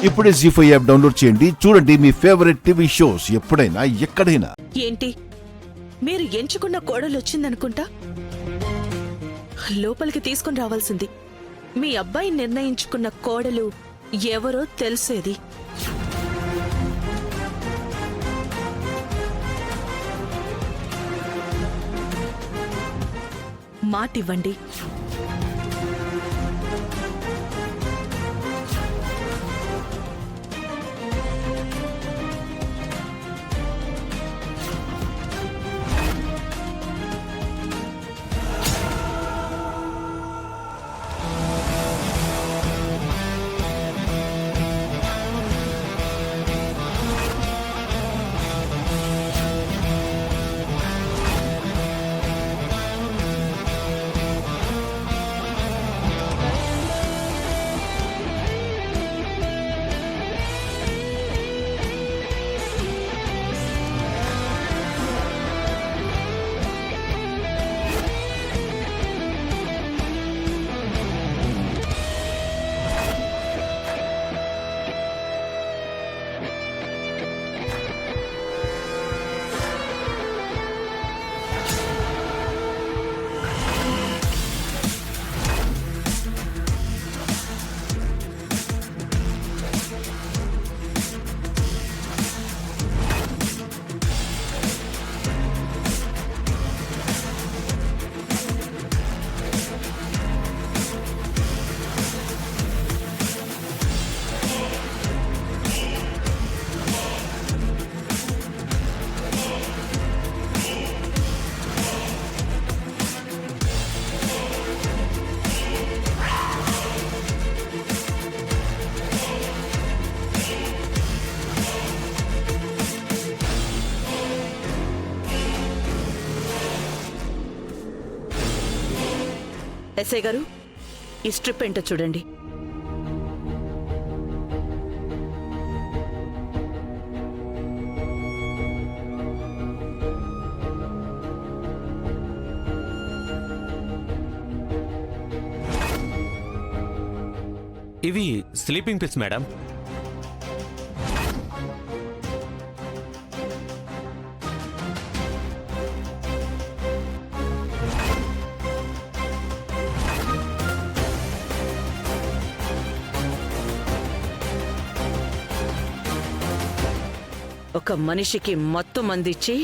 ఇప్పుడే జీ5 app download చేయండి. చూడండి మీ ఫేవరెట్ టీవీ షోస్ ఎప్పుడైనా ఎక్కడైనా. ఏంటి మీరు ఎంచుకున్న కోడలు వచ్చిందనుకుంటా, లోపలికి తీసుకుని రావాల్సింది. మీ అబ్బాయి నిర్ణయించుకున్న కోడలు ఎవరో తెలిసేది. మాటివ్వండి. ఎస్ఐ గారు, ఈ స్ట్రిప్ ఏంటో చూడండి. ఇవి స్లీపింగ్ పిల్స్ మేడం. ఒక మనిషికి మొత్తం అందించి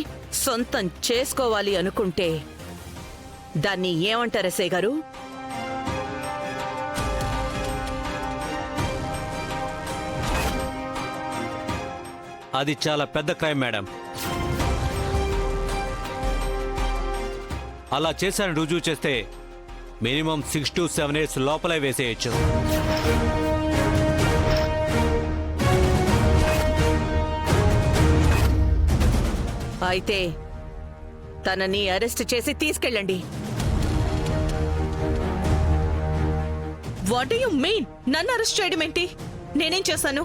సొంతం చేసుకోవాలి అనుకుంటే దాన్ని ఏమంటారు ఎస్ఐ గారు? అది చాలా పెద్ద క్రైమ్ మేడం. అలా చేశారని రుజువు చేస్తే మినిమం 6 to 7 years లోపలే వేసేయచ్చు. అయితే తనని అరెస్ట్ చేసి తీసుకెళ్ళండి. What do you mean? నన్ను అరెస్ట్ చేయడం ఏంటి? నేనేం చేశాను?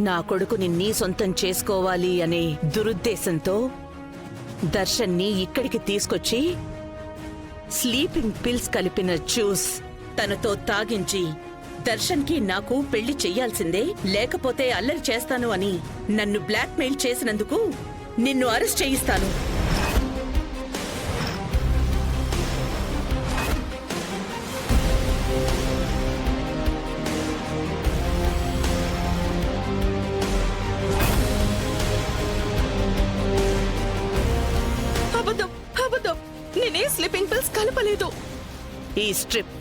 నా కొడుకుని నీ సొంతం చేసుకోవాలి అనే దురుద్దేశంతో దర్శన్ని ఇక్కడికి తీసుకొచ్చి స్లీపింగ్ పిల్స్ కలిపిన జ్యూస్ తనతో తాగించి దర్శన్కి నాకు పెళ్లి చెయ్యాల్సిందే, లేకపోతే అల్లరి చేస్తాను అని నన్ను బ్లాక్మెయిల్ చేసినందుకు నిన్ను అరెస్ట్ చేయిస్తాను. అబద్ధం, అబద్ధం. నేనే స్లీపింగ్ పిల్స్ కలపలేదు. ఈ స్ట్రిప్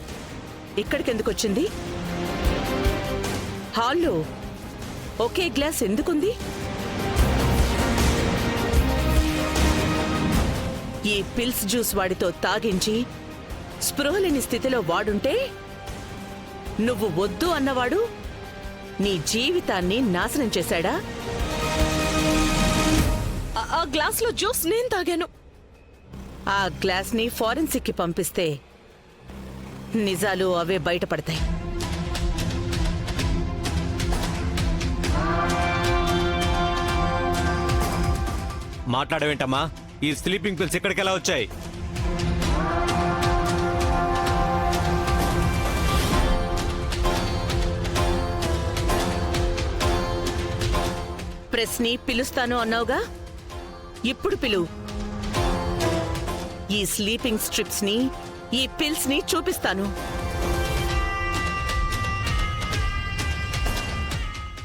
ఇక్కడికెందుకు వచ్చింది? హాల్లో ఒకే గ్లాస్ ఎందుకుంది? ఈ పిల్స్ జ్యూస్ వాడితో తాగించి స్పృహలేని స్థితిలో వాడుంటే నువ్వు వద్దు అన్నవాడు నీ జీవితాన్ని నాశనం చేశాడా? ఆ గ్లాస్లో జ్యూస్ నేను తాగాను. ఆ గ్లాస్ని ఫారెన్సిక్కి పంపిస్తే నిజాలు అవే బయటపడతాయి. మాట్లాడవేంటమ్మా? ఈ స్లీపింగ్ పిల్స్ ఇక్కడికి ఎలా వచ్చాయి? ప్రెస్ని పిలుస్తాను అన్నావుగా, ఇప్పుడు పిలువు. ఈ స్లీపింగ్ స్ట్రిప్స్ ని, ఈ పిల్స్ ని చూపిస్తాను.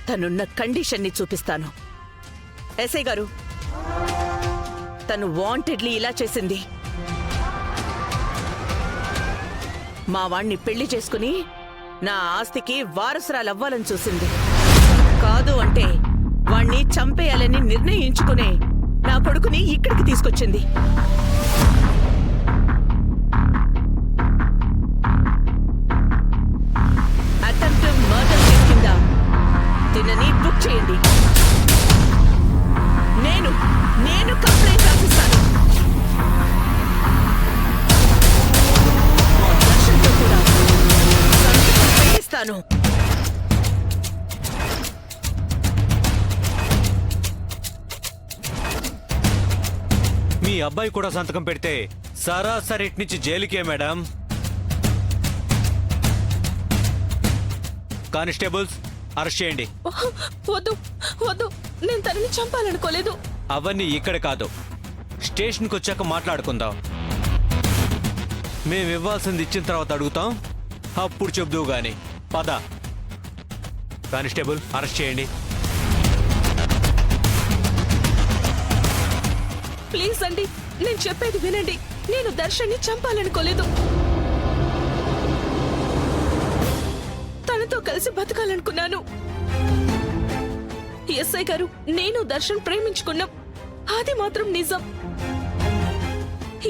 తనున్న కండిషన్ ని చూపిస్తాను. ఎస్ఐ గారు, తను వాంటెడ్లీ ఇలా చేసింది. మా వాణ్ణి పెళ్లి చేసుకుని నా ఆస్తికి వారసురాలవ్వాలని చూసింది. కాదు అంటే వాణ్ణి చంపేయాలని నిర్ణయించుకునే నా కొడుకుని ఇక్కడికి తీసుకొచ్చింది. అటెంప్ట్ మర్డర్ కేసు కింద తినని బుక్ చేయండి. నేను కంప్లైంట్ రాసిస్తాను. మా దర్శన్తో కూడా సంతకం పెట్టిస్తాను. మీ అబ్బాయి కూడా సంతకం పెడితే సరాసరి నుంచి జైలుకే మేడం. కానిస్టేబుల్స్, అరెస్ట్ చేయండి. వద్దు వద్దు, నేను తనని చంపాలనుకోలేదు. అవన్నీ ఇక్కడ కాదు, స్టేషన్కి వచ్చాక మాట్లాడుకుందాం. మేము ఇవ్వాల్సింది ఇచ్చిన తర్వాత అడుగుతాం, అప్పుడు చెబుదువు గాని. పద. కానిస్టేబుల్, అరెస్ట్ చేయండి. ప్లీజ్ అండి, నేను చెప్పేది వినండి. నేను దర్శన్ని చంపాలనుకోలేదు. తనతో కలిసి బతకాలనుకున్నాను. ఎస్ఐ గారు, నేను దర్శన్ ప్రేమించుకున్నాం, అది మాత్రం నిజం.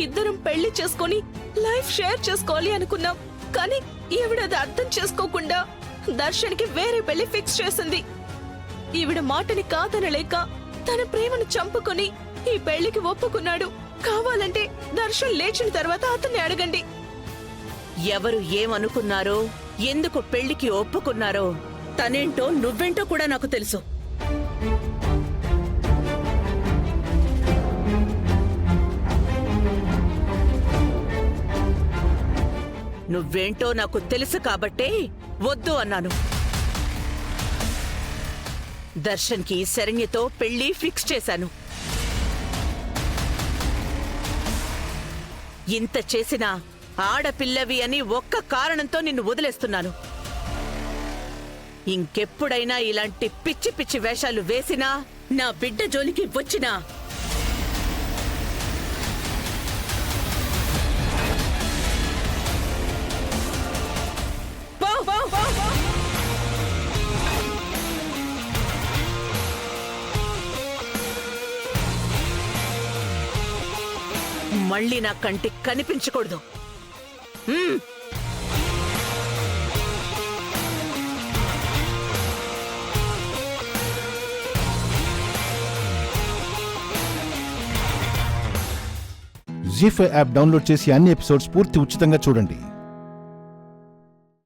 ఇద్దరం పెళ్లి చేసుకొని లైఫ్ షేర్ చేసుకోవాలి అనుకున్నాం. కానీ ఈవిడది అర్థం చేసుకోకుండా దర్శన్కి వేరే పెళ్లి ఫిక్స్ చేసింది. ఈవిడ మాటని కాదనలేక తన ప్రేమను చంపుకొని ఈ పెళ్లికి ఒప్పుకున్నాడు. కావాలంటే దర్శన్ లేచిన తర్వాత అతన్ని అడగండి. ఎవరు ఏమనుకున్నారో, ఎందుకు పెళ్లికి ఒప్పుకున్నారో, తనేంటో నువ్వేంటో కూడా నాకు తెలుసు. నువ్వేంటో నాకు తెలుసు కాబట్టే వద్దు అన్నాను. దర్శన్కి శరణ్యతో పెళ్లి ఫిక్స్ చేశాను. ఇంత చేసినా ఆడపిల్లవి అని ఒక్క కారణంతో నిన్ను వదిలేస్తున్నాను. ఇంకెప్పుడైనా ఇలాంటి పిచ్చి పిచ్చి వేషాలు వేసినా, నా బిడ్డ జోలికి వచ్చినా పో, పో, పో, పో. మళ్ళీ నా కంటికి కనిపించకూడదు. జీ5 యాప్ డౌన్లోడ్ చేసి అన్ని ఎపిసోడ్స్ పూర్తి ఉచితంగా చూడండి.